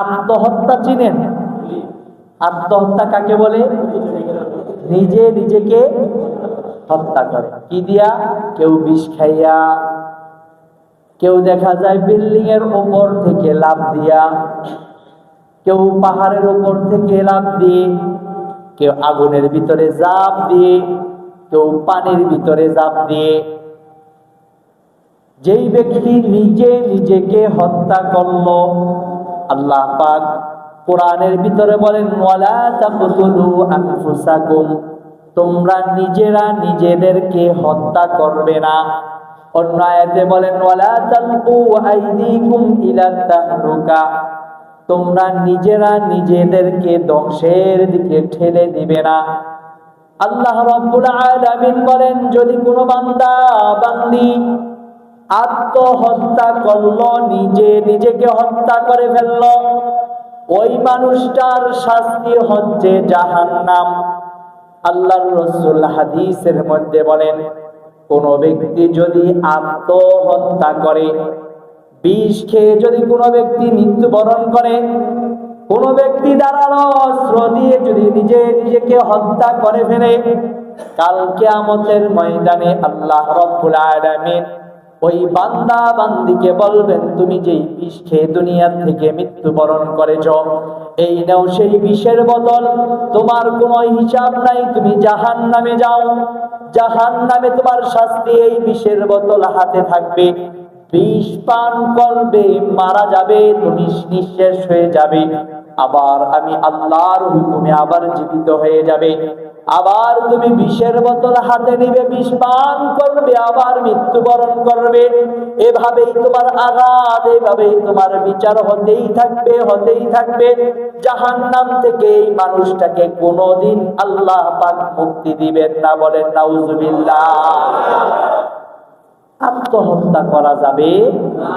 আত্মহত্যা চিনেন? আত্মহত্যা কাকে বলে? নিজে নিজেকে হত্যা করে। কি দিয়া? কেউ বিষ খাইয়া, কেউ দেখা যায় বিল্ডিং এর উপর থেকে লাফ দিয়া, কেউ পাহাড়ের উপর থেকে লাফ দিয়ে, কেউ আগুনের ভিতরে ঝাঁপ দিয়ে, কেউ পানির ভিতরে ঝাঁপ দিয়ে। যেই ব্যক্তি নিজে নিজেকে হত্যা করলো, আল্লাহ পাক কোরআনের ভিতরে বলেন ওয়ালা তাকতুলু আনফুসাকুম, তোমরা নিজেরা নিজেদেরকে হত্যা করবে না। অন্য আয়াতে বলেন ওয়ালা তালকু আইদিকুম ইলা তাহলুকা, তোমরা নিজেরা নিজেদেরকে ধ্বংসের দিকে ঠেলে দিবে না। আল্লাহ রাব্বুল আলামিন বলেন যদি কোনো বান্দা বান্দি আত্মহত্যা করলো, নিজে নিজেকে হত্যা করে ফেললো, ওই মানুষটার শাস্তি হচ্ছে জাহান্নাম। আল্লাহর রাসূল হাদিসের মধ্যে বলেন কোন ব্যক্তি যদি আত্মহত্যা করে, বিষ খেয়ে যদি কোনো ব্যক্তি মৃত্যুবরণ করে, কোন ব্যক্তি ধারালো অস্ত্র দিয়ে যদি নিজে নিজেকে হত্যা করে ফেলে, কাল কিয়ামতের ময়দানে আল্লাহ রাব্বুল আলামিন ওই বান্দা বান্দিকে বলবেন তুমি যেই বিষ খেয়ে দুনিয়া থেকে মৃত্যুবরণ করেছ, এই নাও সেই বিষের বোতল, তোমার কোনো হিসাব নাই, তুমি জাহান্নামে যাও। জাহান্নামে তোমার শাস্তি, এই বিষের বোতল হাতে থাকবে, বিষ পান করবে, মারা যাবে, তুমি নিঃশেষ হয়ে যাবে। আবার আমি আল্লাহর হুকুমে আবার জীবিত হয়ে যাবে। আবার তুমি বিষের বোতল হাতে নিবে, বিষ পান করবে, আবার মৃত্যুবরণ করবে। এভাবেই তোমার আঘাত, এভাবেই তোমার বিচার হতেই থাকবে, হতেই থাকবে। জাহান্নাম থেকে এই মানুষটাকে কোনোদিন আল্লাহ পাক মুক্তি দিবেন না। বলেন নাউজুবিল্লাহ। আত্মহত্যা করা যাবে না।